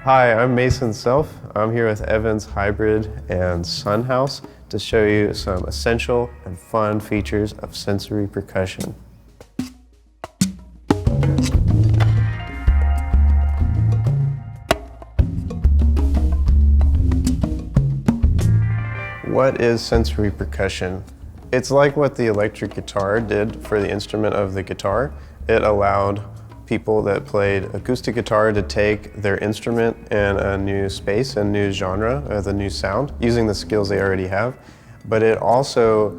Hi, I'm Mason Self. I'm here with Evan's Hybrid and Sunhouse to show you some essential and fun features of sensory percussion. What is sensory percussion? It's like what the electric guitar did for the instrument of the guitar. It allowed people that played acoustic guitar to take their instrument in a new space, a new genre, the new sound, using the skills they already have. But it also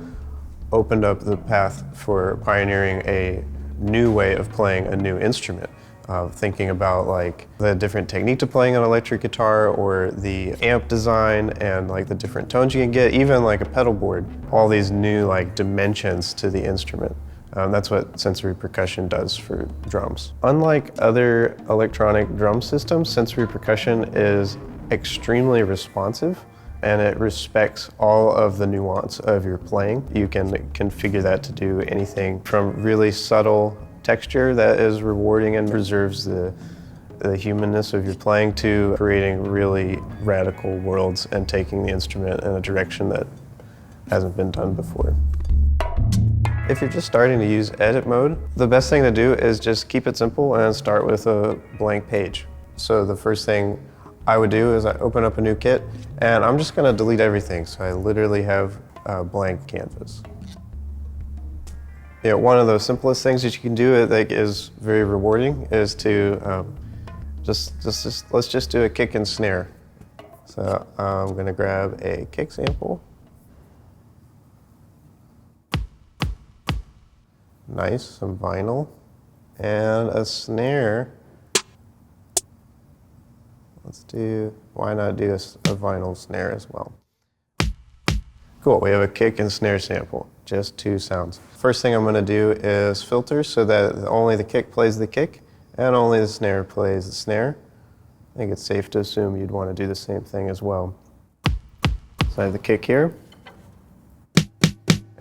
opened up the path for pioneering a new way of playing a new instrument. Thinking about like the different technique to playing an electric guitar or the amp design and like the different tones you can get, even like a pedal board, all these new like dimensions to the instrument. That's what sensory percussion does for drums. Unlike other electronic drum systems, sensory percussion is extremely responsive and it respects all of the nuance of your playing. You can configure that to do anything from really subtle texture that is rewarding and preserves the humanness of your playing to creating really radical worlds and taking the instrument in a direction that hasn't been done before. If you're just starting to use edit mode, the best thing to do is just keep it simple and start with a blank page. So the first thing I would do is I open up a new kit and I'm just going to delete everything. So I literally have a blank canvas. You know, one of the simplest things that you can do that is very rewarding is to let's just do a kick and snare. So I'm going to grab a kick sample. Nice, some vinyl, and a snare. Why not do a vinyl snare as well? Cool, we have a kick and snare sample, just two sounds. First thing I'm going to do is filter so that only the kick plays the kick and only the snare plays the snare. I think it's safe to assume you'd want to do the same thing as well. So I have the kick here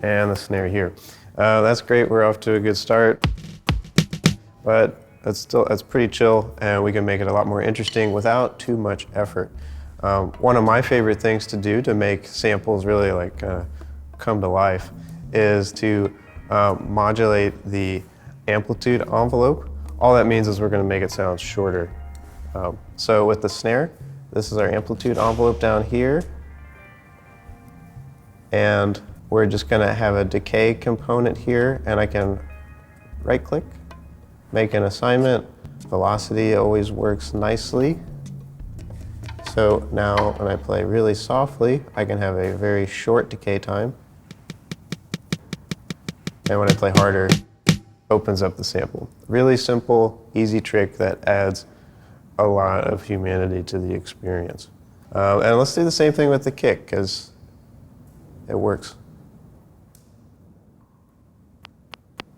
and the snare here. That's great, we're off to a good start, but that's pretty chill and we can make it a lot more interesting without too much effort. One of my favorite things to do to make samples really like come to life is to modulate the amplitude envelope. All that means is we're going to make it sound shorter. So with the snare, this is our amplitude envelope down here, and we're just going to have a decay component here, and I can right-click, make an assignment. Velocity always works nicely. So now when I play really softly, I can have a very short decay time. And when I play harder, it opens up the sample. Really simple, easy trick that adds a lot of humanity to the experience. And let's do the same thing with the kick, because it works.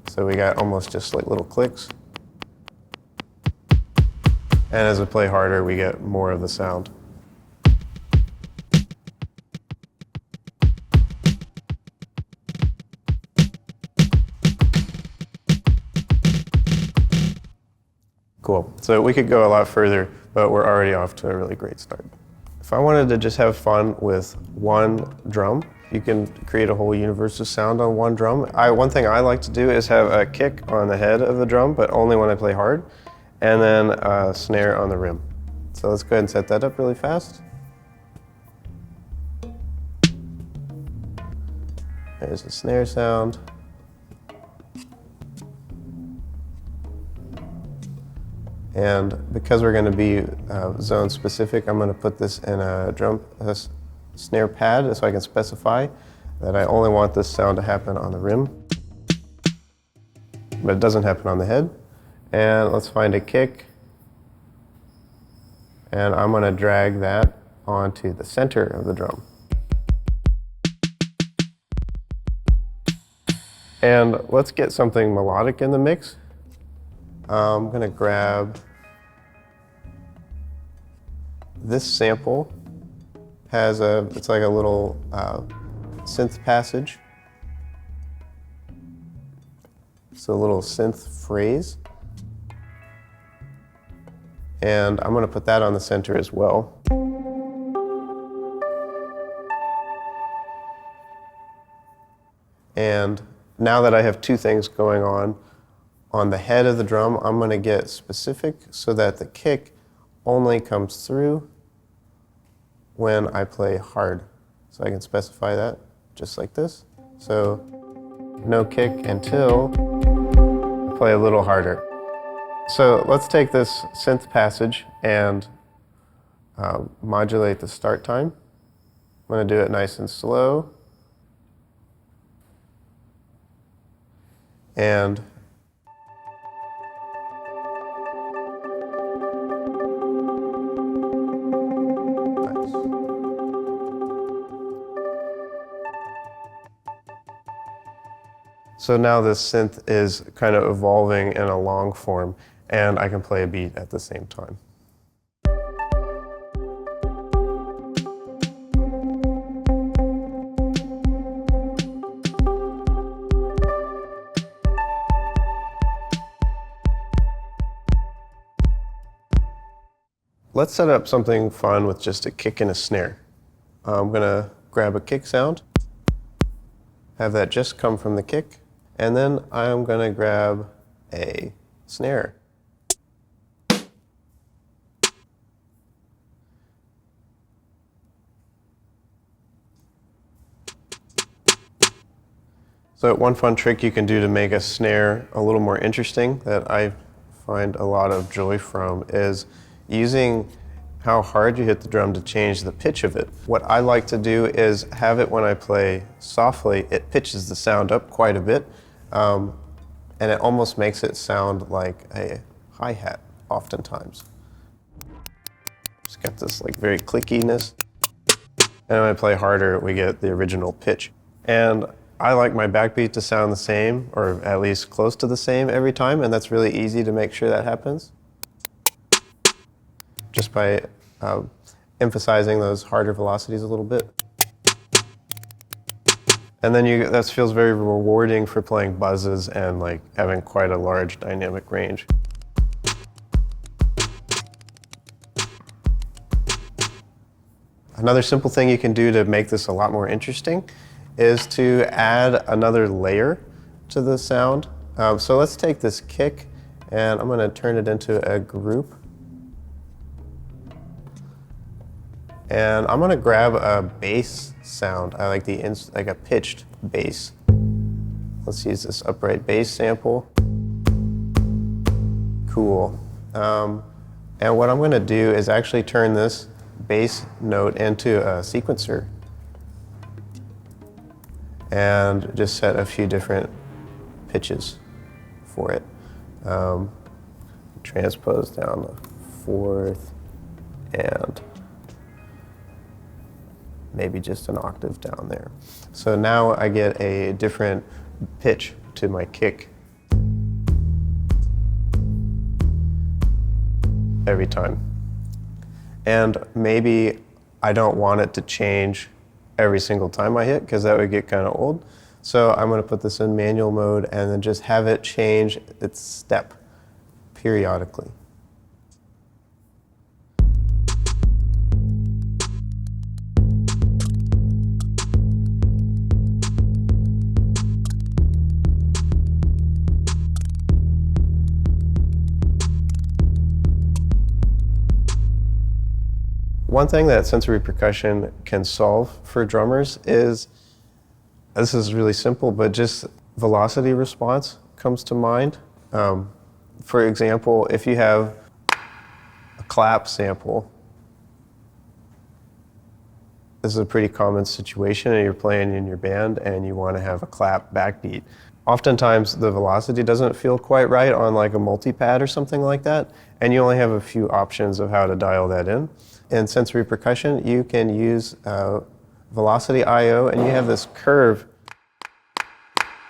So we got almost just like little clicks. And as we play harder, we get more of the sound. Cool. So we could go a lot further, but we're already off to a really great start. If I wanted to just have fun with one drum, you can create a whole universe of sound on one drum. One thing I like to do is have a kick on the head of the drum, but only when I play hard, and then a snare on the rim. So let's go ahead and set that up really fast. There's the snare sound. And because we're going to be zone specific, I'm going to put this in a snare pad so I can specify that I only want this sound to happen on the rim, but it doesn't happen on the head. And let's find a kick, and I'm going to drag that onto the center of the drum. And let's get something melodic in the mix. I'm going to grab this sample. It's like a little synth passage. It's a little synth phrase. And I'm going to put that on the center as well. And now that I have two things going on the head of the drum, I'm going to get specific so that the kick only comes through when I play hard. So I can specify that just like this. So no kick until I play a little harder. So let's take this synth passage and modulate the start time. I'm going to do it nice and slow. And nice. So now this synth is kind of evolving in a long form, and I can play a beat at the same time. Let's set up something fun with just a kick and a snare. I'm gonna grab a kick sound, have that just come from the kick, and then I'm gonna grab a snare. So one fun trick you can do to make a snare a little more interesting that I find a lot of joy from is using how hard you hit the drum to change the pitch of it. What I like to do is have it when I play softly, it pitches the sound up quite a bit, and it almost makes it sound like a hi-hat oftentimes. It's got this like very clickiness. And when I play harder, we get the original pitch. And I like my backbeat to sound the same, or at least close to the same every time, and that's really easy to make sure that happens. Just by emphasizing those harder velocities a little bit. And then that feels very rewarding for playing buzzes and like having quite a large dynamic range. Another simple thing you can do to make this a lot more interesting is to add another layer to the sound. So let's take this kick and I'm going to turn it into a group. And I'm going to grab a bass sound. I like like a pitched bass. Let's use this upright bass sample. Cool. And what I'm going to do is actually turn this bass note into a sequencer. And just set a few different pitches for it. Transpose down the fourth and maybe just an octave down there. So now I get a different pitch to my kick every time. And maybe I don't want it to change every single time I hit because that would get kind of old. So I'm going to put this in manual mode and then just have it change its step periodically. One thing that sensory percussion can solve for drummers is, this is really simple, but just velocity response comes to mind. For example, if you have a clap sample, this is a pretty common situation and you're playing in your band and you want to have a clap backbeat. Oftentimes the velocity doesn't feel quite right on like a multi-pad or something like that, and you only have a few options of how to dial that in. In sensory percussion, you can use velocity I/O, and you have this curve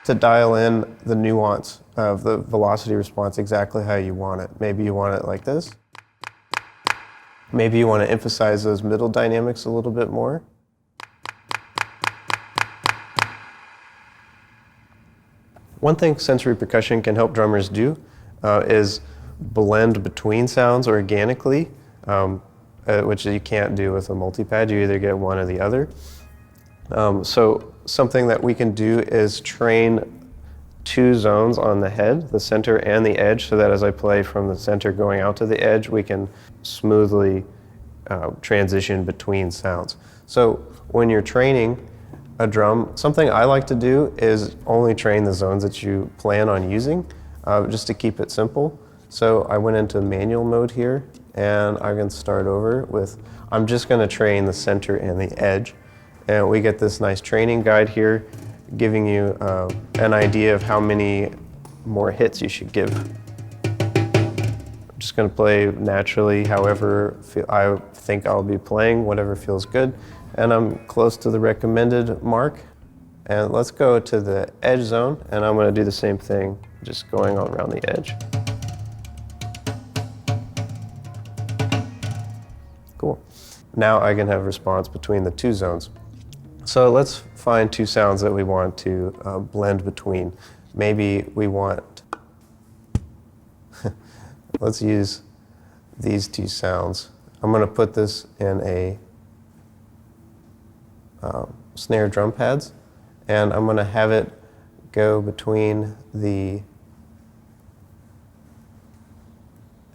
to dial in the nuance of the velocity response exactly how you want it. Maybe you want it like this. Maybe you want to emphasize those middle dynamics a little bit more. One thing sensory percussion can help drummers do is blend between sounds organically, which you can't do with a multipad. You either get one or the other. So something that we can do is train two zones on the head, the center and the edge, so that as I play from the center going out to the edge, we can smoothly transition between sounds. So when you're training a drum, something I like to do is only train the zones that you plan on using, just to keep it simple. So I went into manual mode here, and I can start over with, I'm just going to train the center and the edge. And we get this nice training guide here, giving you an idea of how many more hits you should give. I'm just going to play naturally, however I think I'll be playing, whatever feels good. And I'm close to the recommended mark. And let's go to the edge zone, and I'm going to do the same thing, just going all around the edge. Cool. Now I can have response between the two zones. So let's find two sounds that we want to blend between. Maybe we want, let's use these two sounds. I'm going to put this in a snare drum pads, and I'm going to have it go between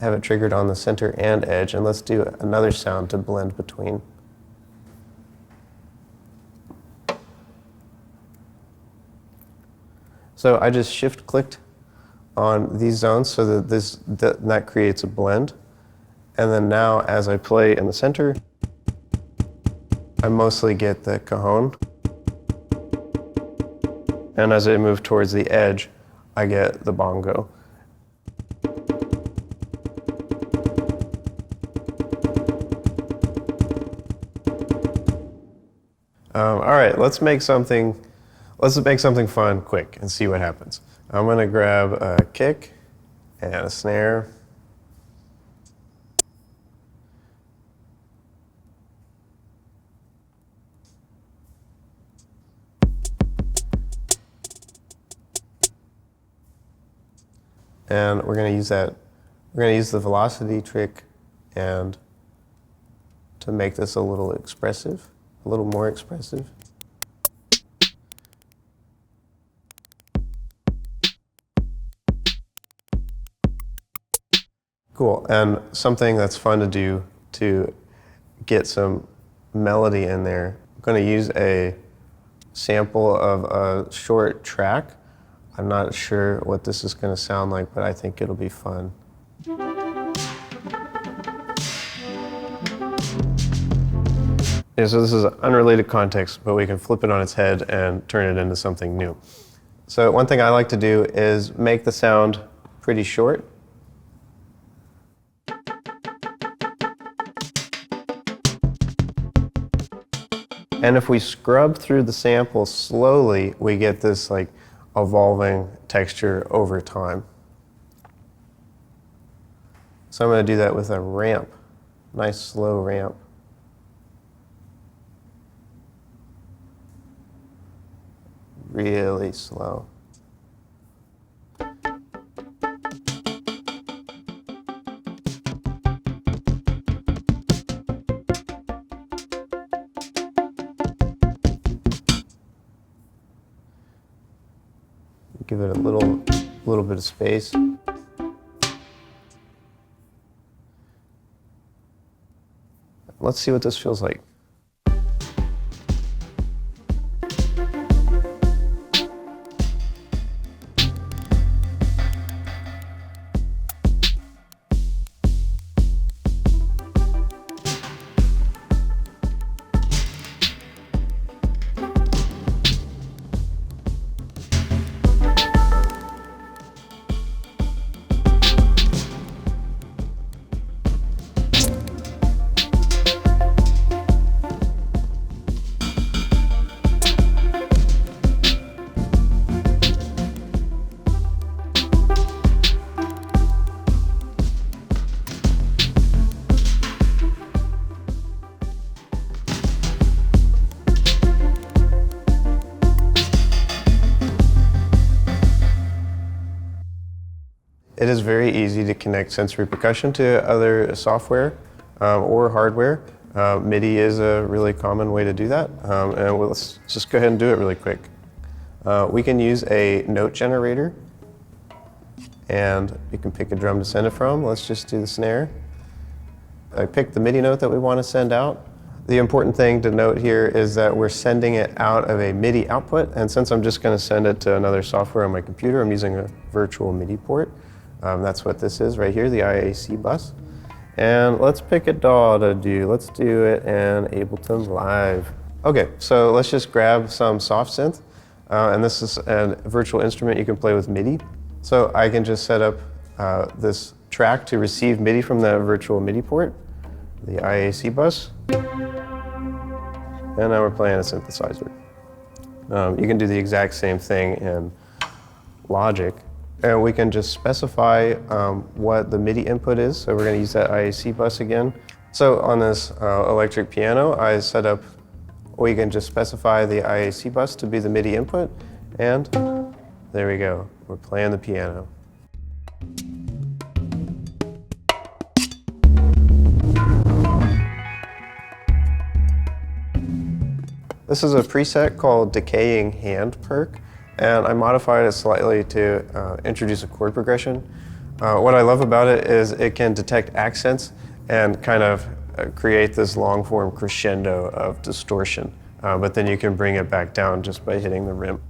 have it triggered on the center and edge, and let's do another sound to blend between. So I just shift-clicked on these zones so that that creates a blend. And then now, as I play in the center, I mostly get the cajon. And as I move towards the edge, I get the bongo. All right, let's make something fun quick and see what happens. I'm gonna grab a kick and a snare. And we're gonna use the velocity trick and to make this a little expressive, a little more expressive. Cool, and something that's fun to do to get some melody in there, I'm going to use a sample of a short track. I'm not sure what this is going to sound like, but I think it'll be fun. Yeah, so this is an unrelated context, but we can flip it on its head and turn it into something new. So one thing I like to do is make the sound pretty short. And if we scrub through the sample slowly, we get this like evolving texture over time. So I'm going to do that with a ramp, nice slow ramp. Really slow. Give it a little bit of space. Let's see what this feels like. It is very easy to connect sensory percussion to other software or hardware. MIDI is a really common way to do that, and let's just go ahead and do it really quick. We can use a note generator, and you can pick a drum to send it from. Let's just do the snare. I picked the MIDI note that we want to send out. The important thing to note here is that we're sending it out of a MIDI output, and since I'm just going to send it to another software on my computer, I'm using a virtual MIDI port. That's what this is right here, the IAC bus. And let's pick a DAW to do. Let's do it in Ableton Live. Okay, so let's just grab some soft synth. And this is a virtual instrument you can play with MIDI. So I can just set up this track to receive MIDI from the virtual MIDI port, the IAC bus. And now we're playing a synthesizer. You can do the exact same thing in Logic. And we can just specify what the MIDI input is. So we're going to use that IAC bus again. So on this electric piano, I set up, we can just specify the IAC bus to be the MIDI input. And there we go. We're playing the piano. This is a preset called Decaying Hand Perk. And I modified it slightly to introduce a chord progression. What I love about it is it can detect accents and kind of create this long form crescendo of distortion. But then you can bring it back down just by hitting the rim.